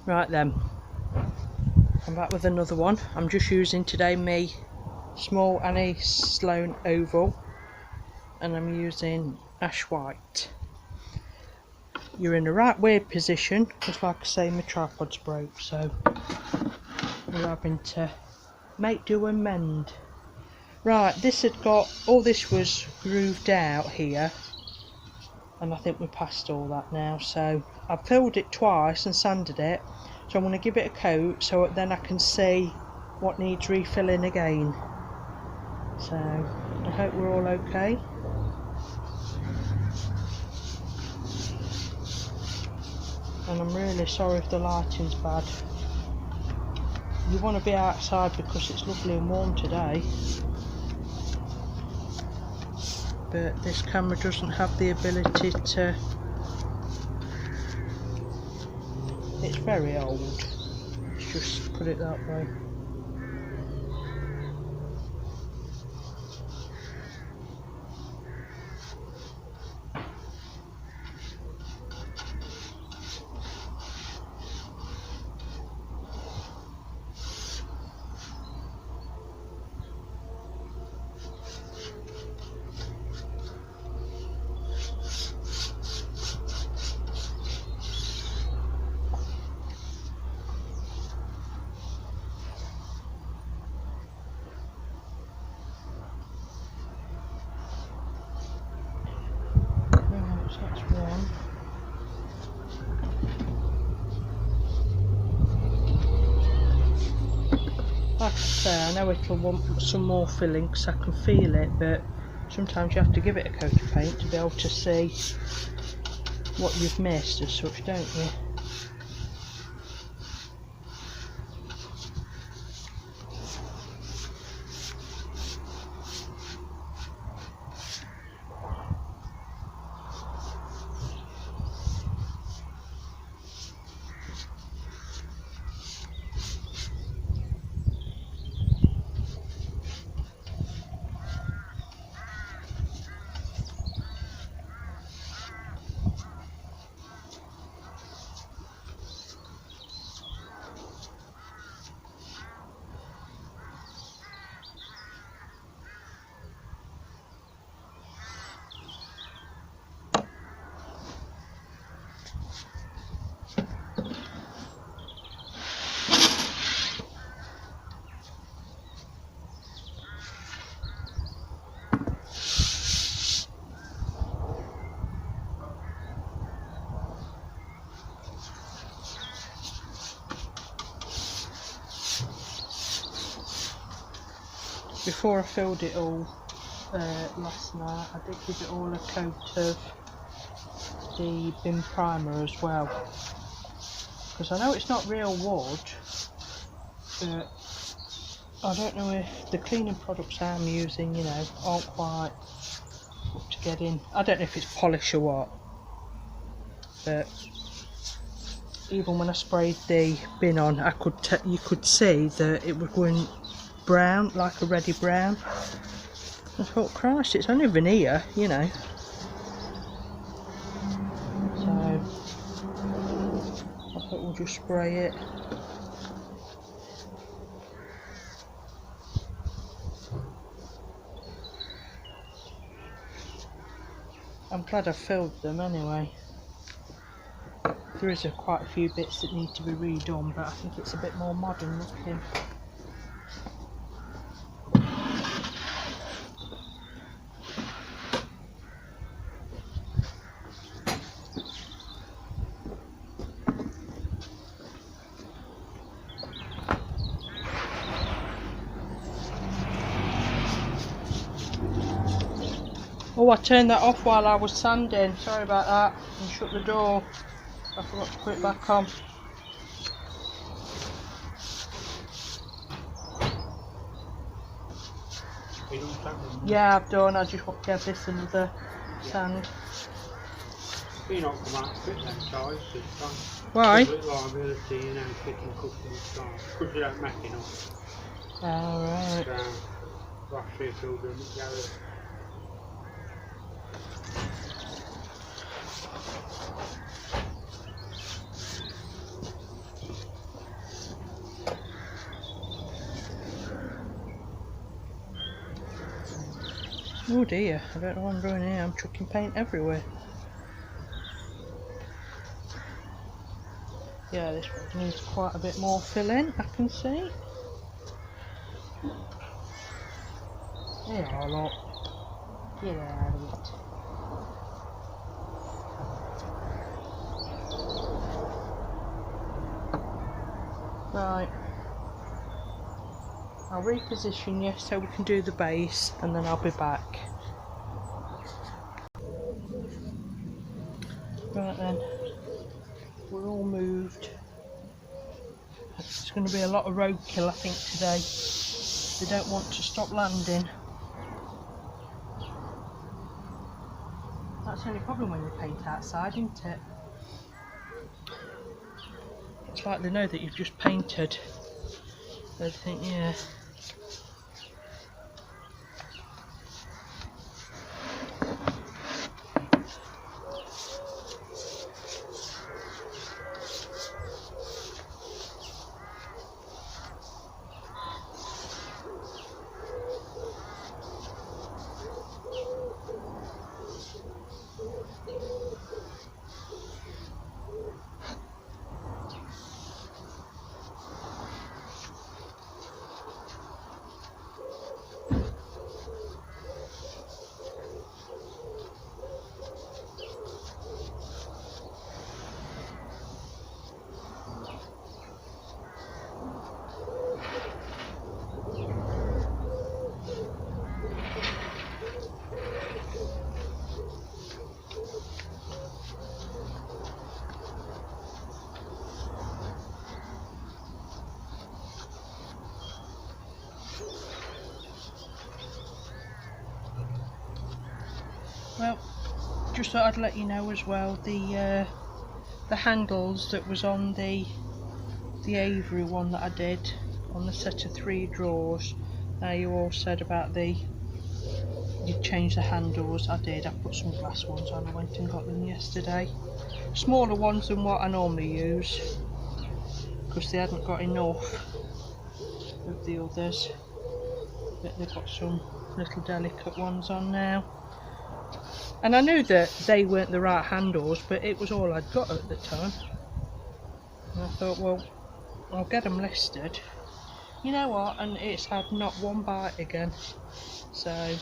Right then, I'm back with another one. I'm just using today me small Annie Sloan oval, and I'm using ash white. You're in the right weird position because, like I say, my tripod's broke, so we're having to make do and mend. Right, this had got, all this was grooved out here, and I think we're past all that now, so I've filled it twice and sanded it, so I'm going to give it a coat so then I can see what needs refilling again. So I hope we're all okay. And I'm really sorry if the lighting's bad. You want to be outside because it's lovely and warm today, but this camera doesn't have the ability to, it's very old, let's just put it that way. Right, so that's one. Like I say, I know it'll want some more filling because I can feel it, but sometimes you have to give it a coat of paint to be able to see what you've missed as such, don't you? Before I filled it all last night, I did give it all a coat of the bin primer as well, because I know it's not real wood, but I don't know if the cleaning products I'm using, you know, aren't quite up to get in. I don't know if it's polish or what, but even when I sprayed the bin on, you could see that it was going brown, like a reddy brown. I thought, Christ, it's only veneer, you know. So I thought we'll just spray it. I'm glad I filled them anyway. There is quite a few bits that need to be redone, but I think it's a bit more modern looking. Oh, I turned that off while I was sanding. Sorry about that. And shut the door. I forgot to put it back on. Yeah, I've done. I just want to give this another sand. You're not come out fit them size this time. Why? Public liability, you know, fitting custom size. Because you don't make enough. Alright. So, last year filled them together. Oh dear, I don't know what I'm doing here. I'm chucking paint everywhere. Yeah, this one needs quite a bit more filling, I can see. There you are, look. Get out of it. Right. I'll reposition you so we can do the base and then I'll be back. Right then. We're all moved. It's going to be a lot of roadkill, I think, today. They don't want to stop landing. That's the only problem when you paint outside, isn't it? It's like they know that you've just painted. They think, yeah. Well, just thought I'd let you know as well, the handles that was on the Avery one that I did on the set of 3 drawers. You all said about you'd change the handles. I did. I put some glass ones on. I went and got them yesterday. Smaller ones than what I normally use because they hadn't got enough of the others. But they've got some little delicate ones on now. And I knew that they weren't the right handles, but it was all I'd got at the time. And I thought, well, I'll get them listed. You know what? And it's had not one bite again. So I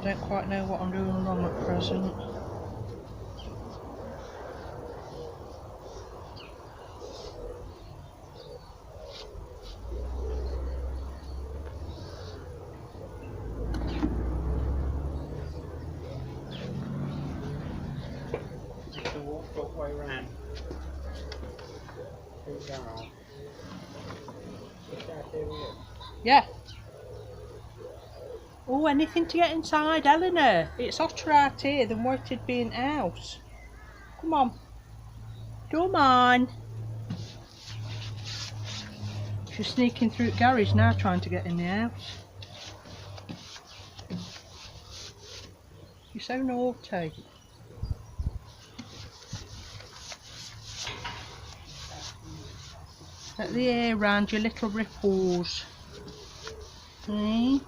don't quite know what I'm doing wrong at present. Way around. Yeah. Oh, anything to get inside, Eleanor. It's hotter out here than what it'd be in the house. Come on. Come on. She's sneaking through the garage now trying to get in the house. You're so naughty. Let the air round your little ripples. See?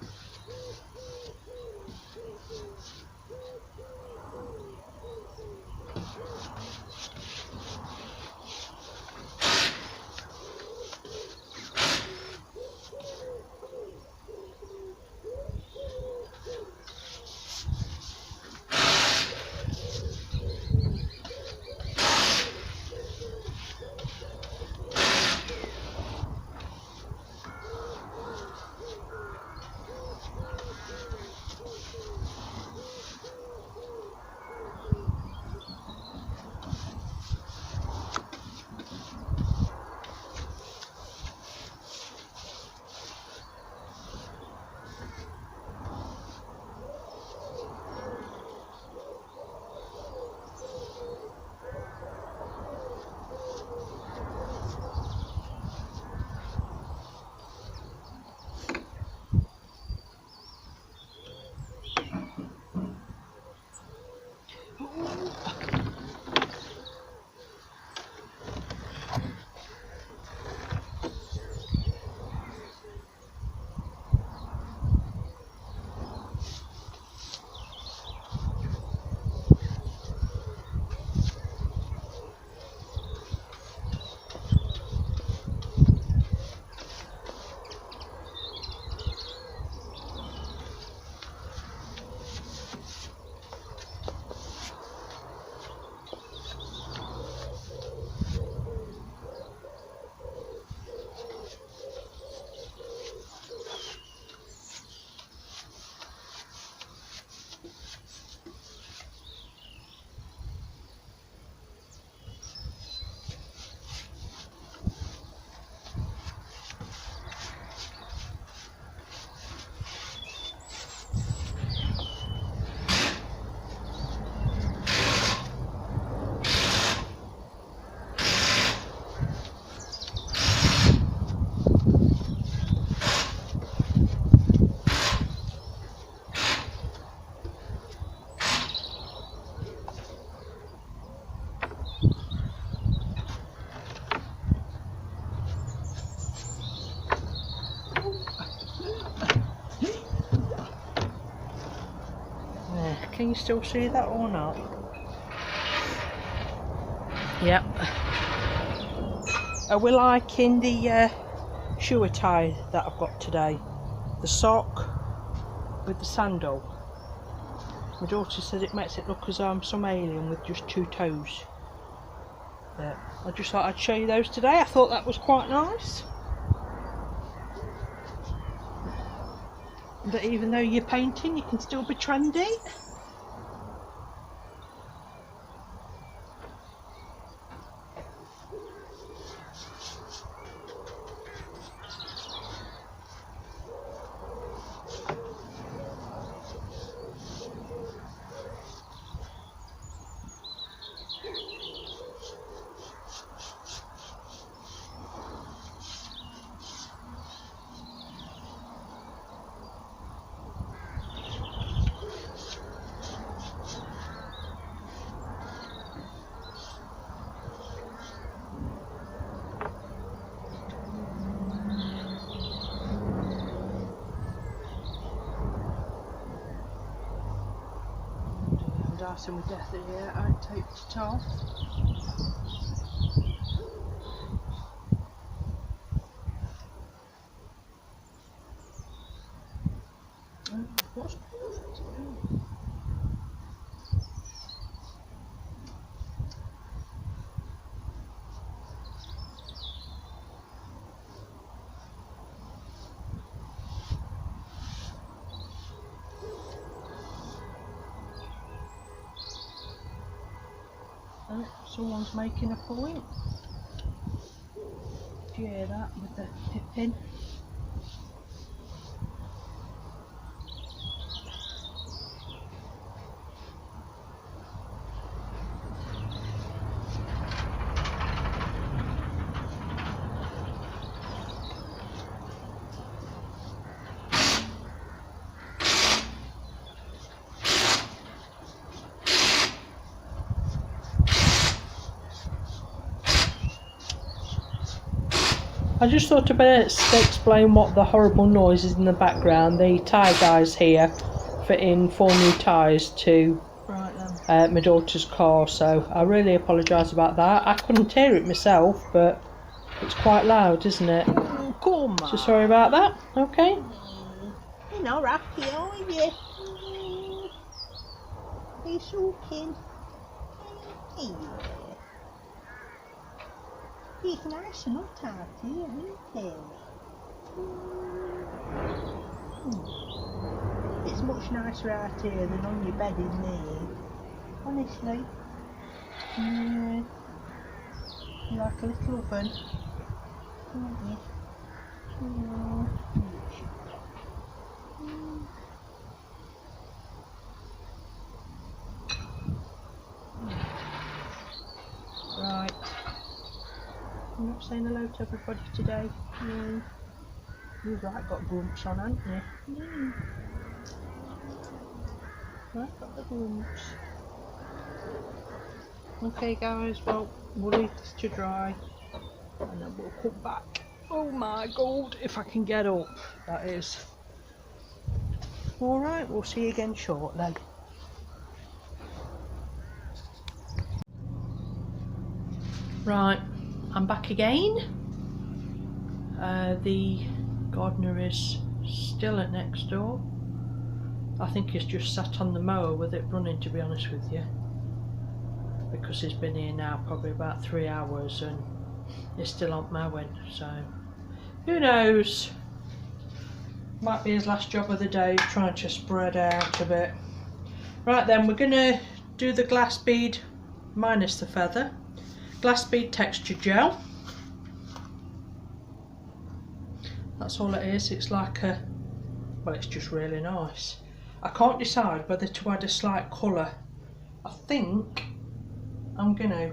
Can you still see that or not? Yep. Are we liking the shoe attire that I've got today? The sock with the sandal. My daughter said it makes it look as though I'm some alien with just 2 toes. Yeah, I just thought I'd show you those today. I thought that was quite nice. That even though you're painting, you can still be trendy. Dicing with death here, I taped it off. What's perfect? Oh, someone's making a point. Do you hear that with the pippin? I just thought I'd best explain what the horrible noise is in the background. The tyre guys here fitting 4 new tyres to my daughter's car, so I really apologise about that. I couldn't hear it myself, but it's quite loud, isn't it? Come on. So sorry about that. Okay. You're not happy, are you? Are you sulking? Yeah. It's nice and hot out here, isn't it? It's much nicer out here than on your bed in there. Honestly. Yeah. You're like a little oven, aren't you? Oh. Right. I'm not saying hello to everybody today. No. You've right got grumps on, haven't you? No. Right, got the grumps. Okay guys, well, we'll leave this to dry and then we'll come back. Oh my god, if I can get up, that is. Alright, we'll see you again shortly. Right, I'm back again. The gardener is still at next door. I think he's just sat on the mower with it running, to be honest with you, because he's been here now probably about 3 hours and he's still on mowing, so who knows, might be his last job of the day, trying to spread out a bit. Right then, we're going to do the glass bead minus the feather. Glass bead texture gel. That's all it is. It's like a, well, it's just really nice. I can't decide whether to add a slight colour. I think I'm gonna.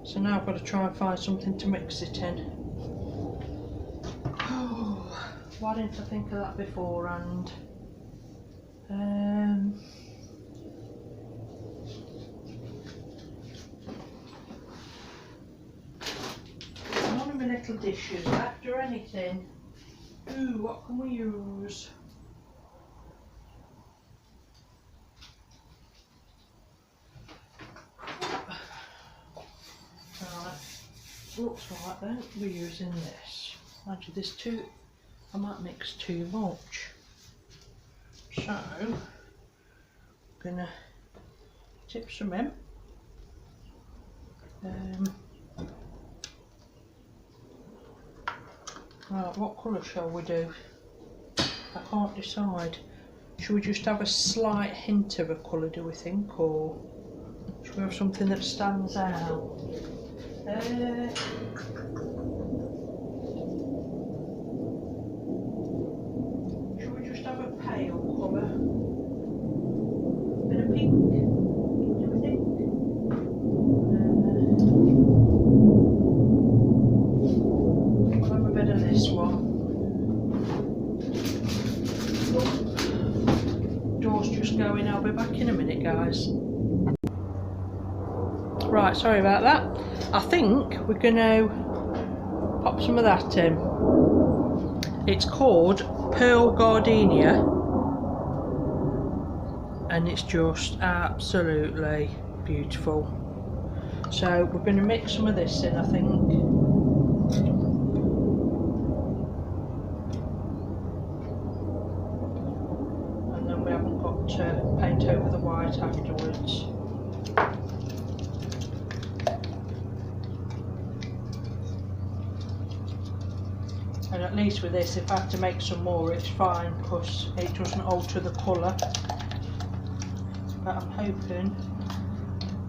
So now I've got to try and find something to mix it in. Oh, why didn't I think of that beforehand? One of my little dishes, after anything. Ooh, what can we use? looks like then we're using this. Actually, there's too, I might mix too much. So, I'm gonna tip some in. Right, what colour shall we do? I can't decide. Should we just have a slight hint of a colour, do we think, or should we have something that stands out? Should we just have a pale colour? Bit of pink, do we think? We'll have a bit of this one. Door's just going, I'll be back in a minute, guys. Right, sorry about that. I think we're going to pop some of that in. It's called Pearl Gardenia, and it's just absolutely beautiful. So we're going to mix some of this in, I think. And then we haven't got to paint over the white afterwards. And at least with this, if I have to make some more, it's fine because it doesn't alter the colour. But I'm hoping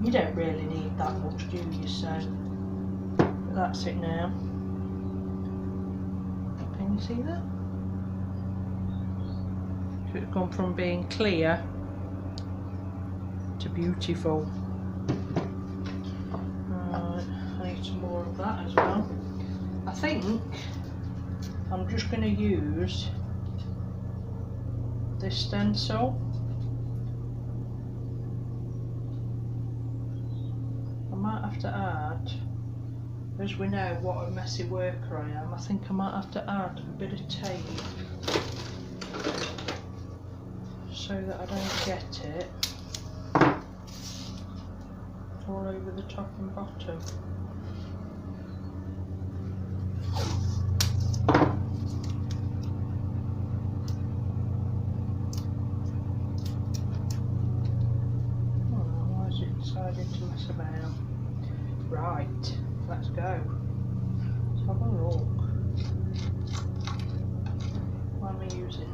you don't really need that much, do you? So but that's it now. Can you see that? So it's gone from being clear to beautiful. Right, I need some more of that as well. I think I'm just going to use this stencil. I might have to add, as we know what a messy worker I am, I think I might have to add a bit of tape so that I don't get it all over the top and bottom. Decided to mess about. Right, let's go. Let's have a look. What am I using?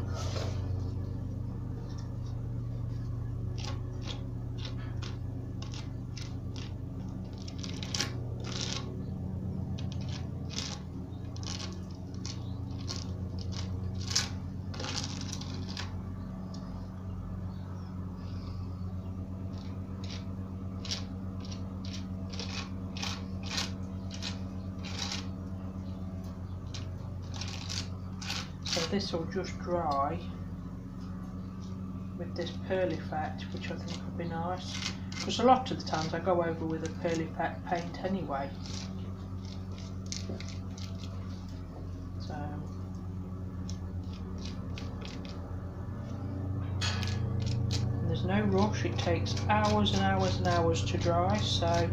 So this will just dry with this pearl effect, which I think would be nice. Because a lot of the times I go over with a pearl effect paint anyway. So and there's no rush, it takes hours and hours and hours to dry, so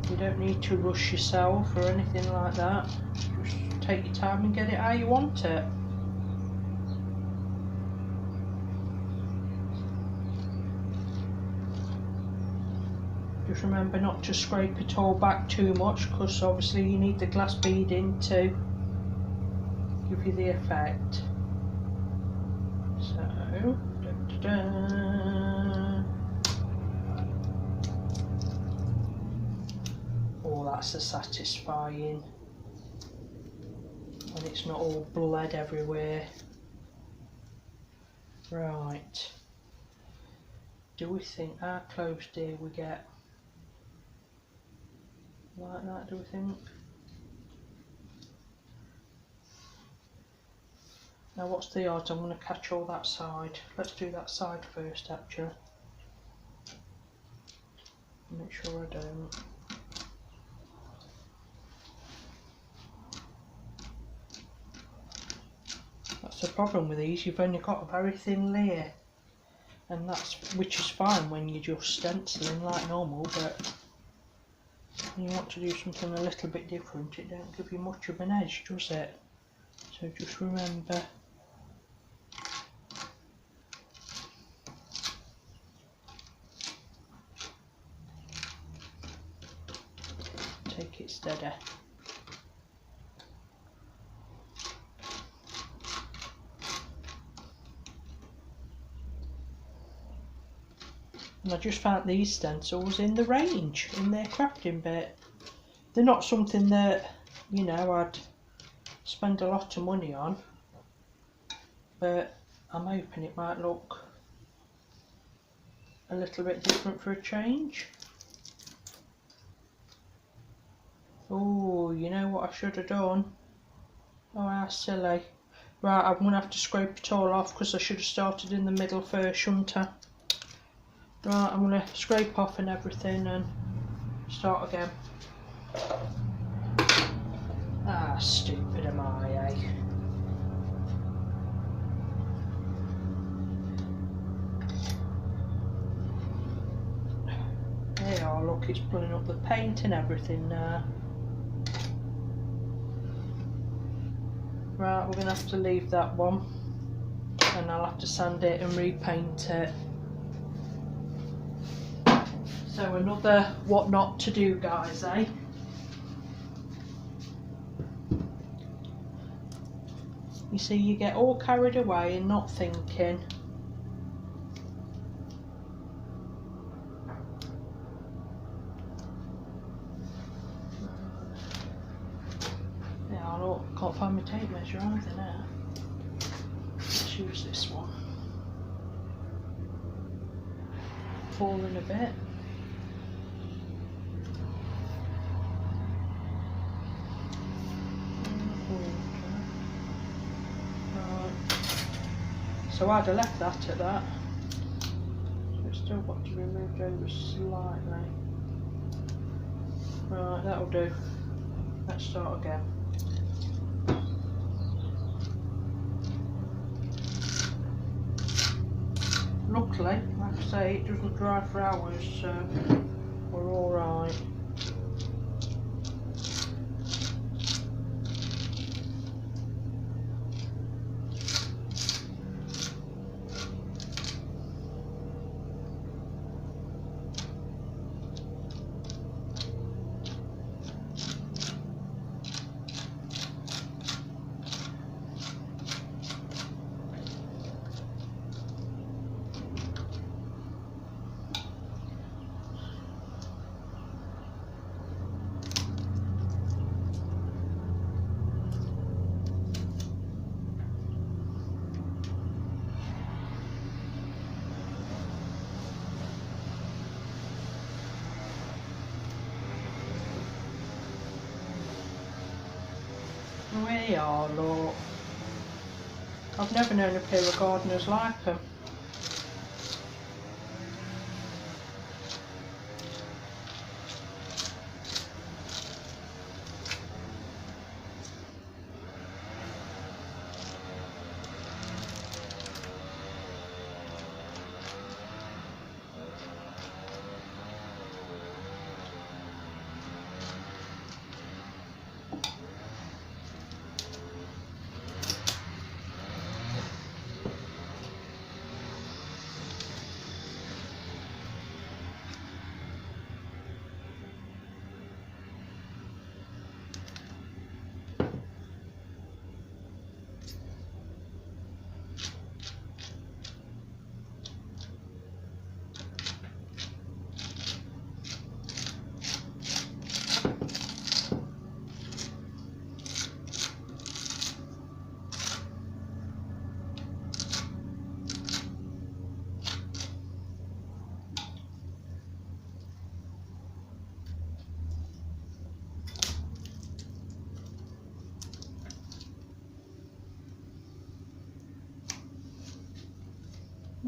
you don't need to rush yourself or anything like that. Take your time and get it how you want it. Just remember not to scrape it all back too much, because obviously you need the glass beading to give you the effect. So, oh, that's a satisfying. And it's not all bled everywhere. Right. Do we think, how close do we get? Like that, do we think? Now what's the odds I'm going to catch all that side? Let's do that side first actually. Make sure I don't. That's the problem with these, you've only got a very thin layer, and which is fine when you're just stenciling like normal, but You want to do something a little bit different, it don't give you much of an edge, does it? So just remember, take it steady. And I just found these stencils in the range, in their crafting bit. They're not something that, you know, I'd spend a lot of money on, but I'm hoping it might look a little bit different for a change. Oh, you know what I should have done? Oh, how silly. Right, I'm going to have to scrape it all off because I should have started in the middle first, shouldn't I? Right, I'm going to scrape off and everything and start again. Ah, stupid am I, eh? There you are, look, it's pulling up the paint and everything now. Right, we're going to have to leave that one and I'll have to sand it and repaint it. So another what not to do, guys, eh? You see, you get all carried away and not thinking. Yeah, look, can't find my tape measure either now. Let's use this one. Falling a bit. So I'd have left that at that. So it's still got to be moved over slightly. Right, that'll do. Let's start again. Luckily, like I say, it doesn't dry for hours, so we're alright. We are, look. I've never known a pair of gardeners like them.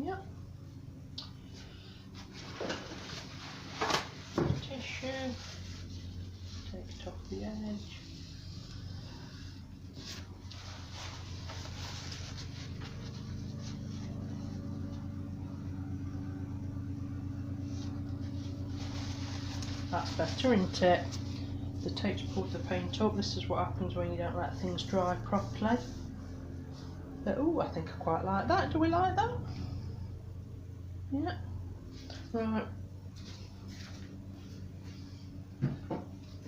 Yep. Tissue. Take it off the edge. That's better, isn't it? The tape's pulled the paint up. This is what happens when you don't let things dry properly. But, oh, I think I quite like that. Do we like that? Yeah. Right.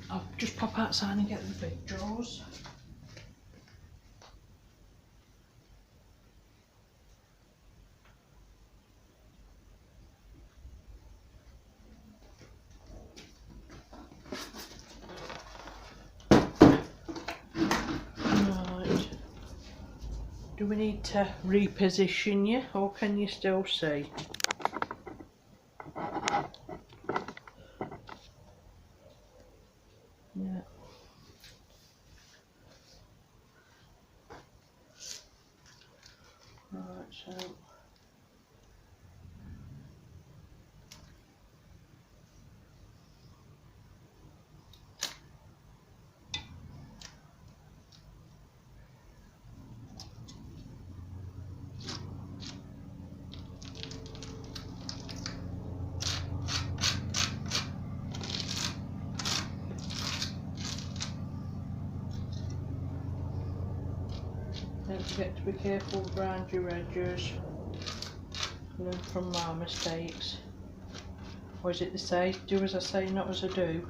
I'll just pop outside and get the big drawers. Right. Do we need to reposition you, or can you still see? Yeah. Right, so don't forget to be careful around your edges. Learn from my mistakes. What is it they say? Do as I say, not as I do.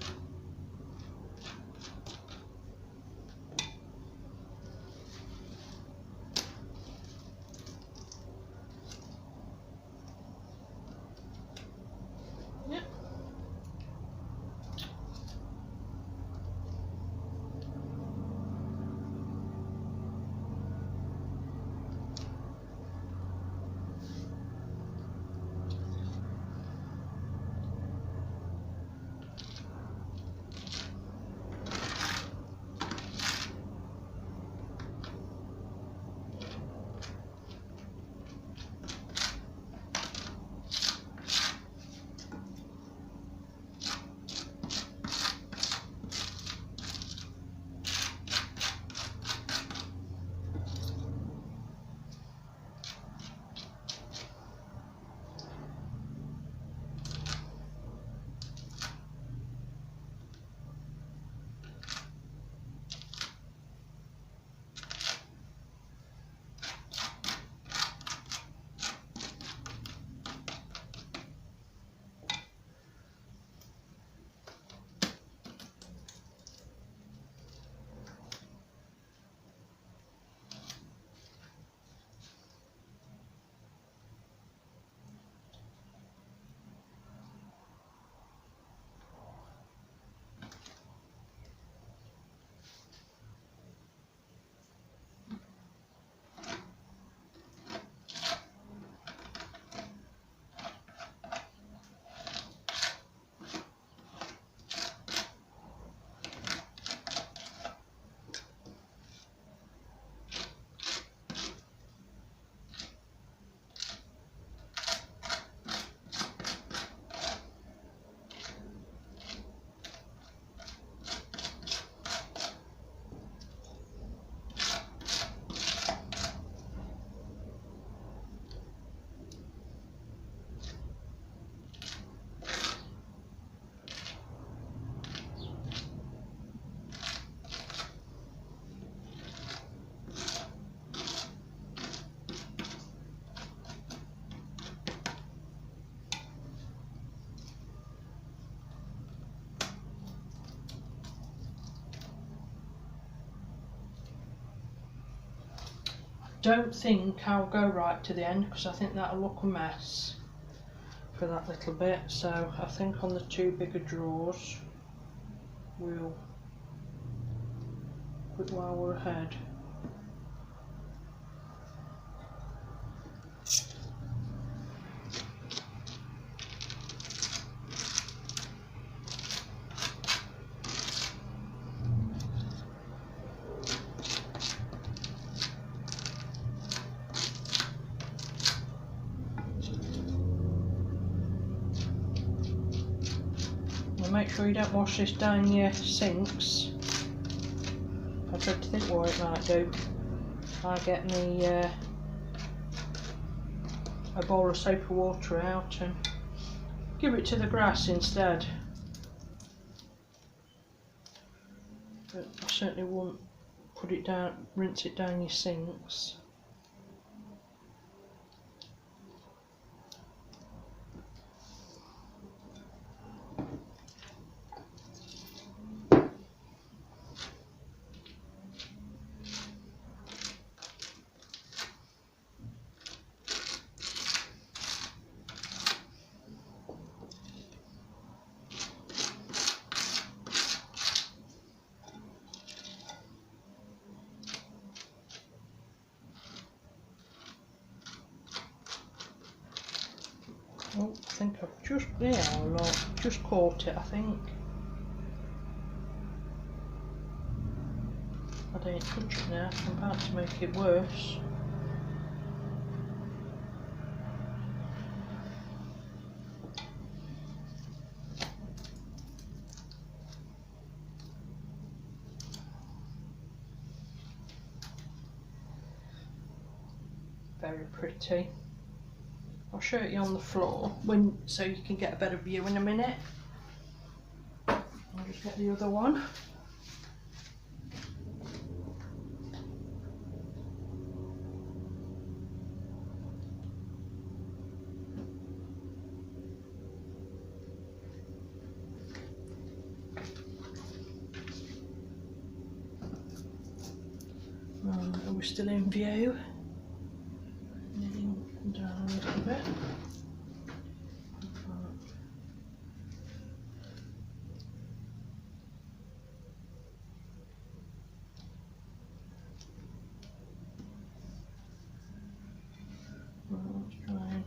Yep. Don't think I'll go right to the end because I think that'll look a mess for that little bit, so I think on the two bigger drawers we'll put while we're ahead. Make sure you don't wash this down your sinks. I tried to think what it might do. I get me a bowl of soapy water out and give it to the grass instead. but I certainly wouldn't put it down, rinse it down your sinks. Oh, I think I've just, yeah, look, just caught it, I think. I don't touch it now, I'm about to make it worse. Very pretty. I'll show it you on the floor so you can get a better view in a minute. I'll just get the other one. Are we still in view? Down a little bit. Let's try and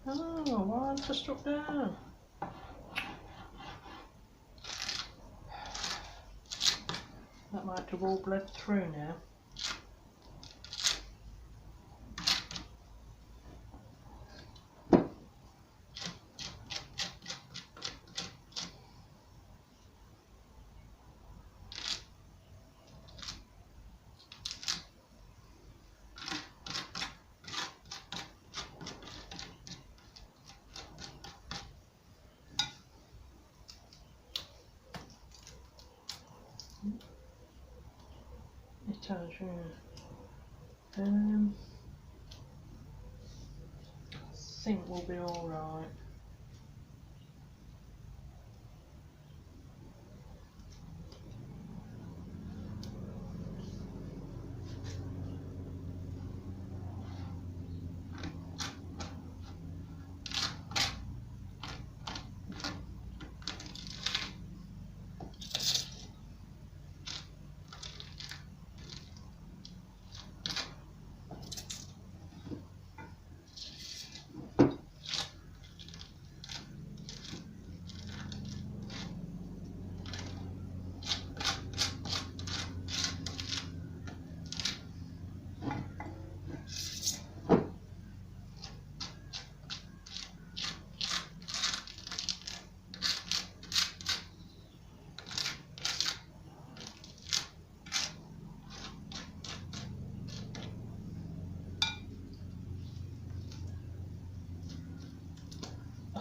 oh, why aren't I stuck down? That might have all bled through now. It has, yeah. I think we'll be alright.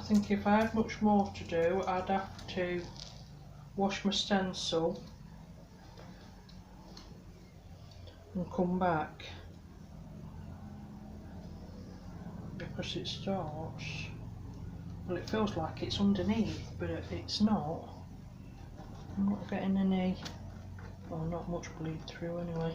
think if I had much more to do, I'd have to wash my stencil and come back, because it starts, well, it feels like it's underneath, but it's not. I'm not getting any, well, not much bleed through anyway.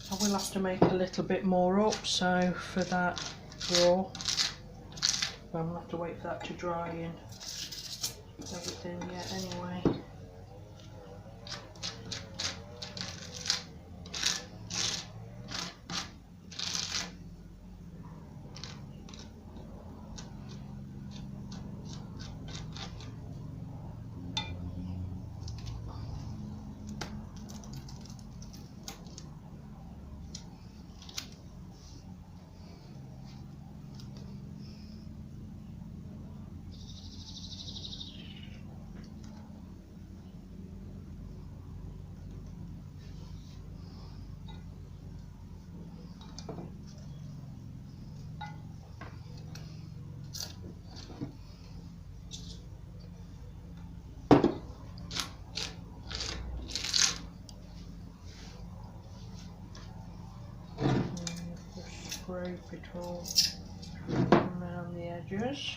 I will have to make a little bit more up, so for that drawer, but I'm going to have to wait for that to dry in everything yet anyway. Scrape it all around the edges.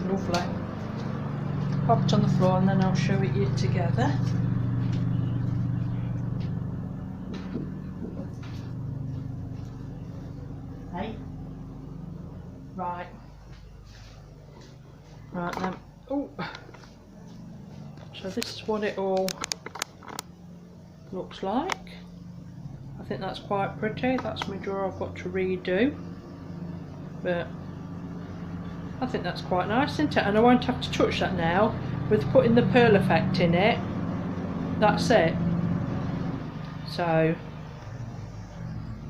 Lovely. Pop it on the floor and then I'll show it you together. Hey? Right. Right then. Oh. So this is what it all looks like. I think that's quite pretty. That's my drawer I've got to redo. But I think that's quite nice, isn't it? And I won't have to touch that now. With putting the pearl effect in it, that's it. So,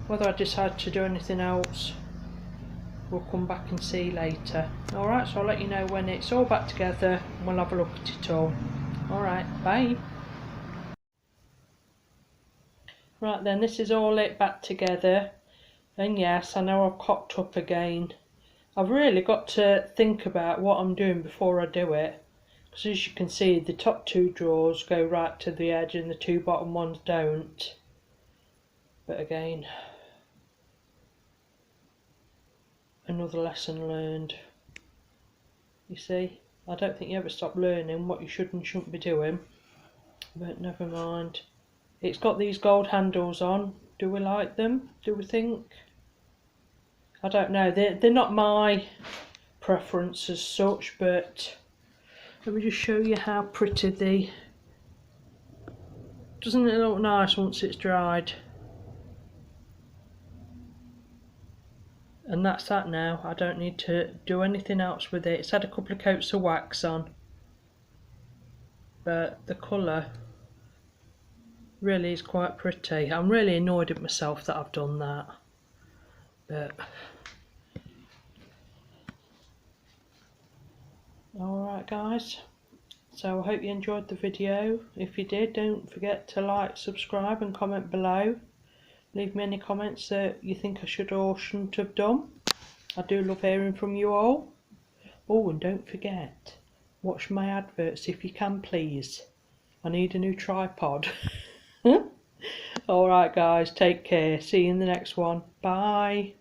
whether I decide to do anything else, we'll come back and see later. Alright, so I'll let you know when it's all back together and we'll have a look at it all. Alright, bye. Right then, this is all it back together. And yes, I know I've cocked up again. I've really got to think about what I'm doing before I do it, because as you can see the top two drawers go right to the edge and the two bottom ones don't. But again, another lesson learned. You see, I don't think you ever stop learning what you should and shouldn't be doing, but never mind. It's got these gold handles on. Do we like them? Do we think? I don't know, they're not my preference as such, but let me just show you how pretty doesn't it look nice once it's dried? And that's that now. I don't need to do anything else with it. It's had a couple of coats of wax on, but the colour really is quite pretty. I'm really annoyed at myself that I've done that, but alright guys, so I hope you enjoyed the video. If you did, don't forget to like, subscribe and comment below. Leave me any comments that you think I should or shouldn't have done. I do love hearing from you all. Oh, and don't forget, watch my adverts if you can, please. I need a new tripod. Alright guys, take care. See you in the next one. Bye.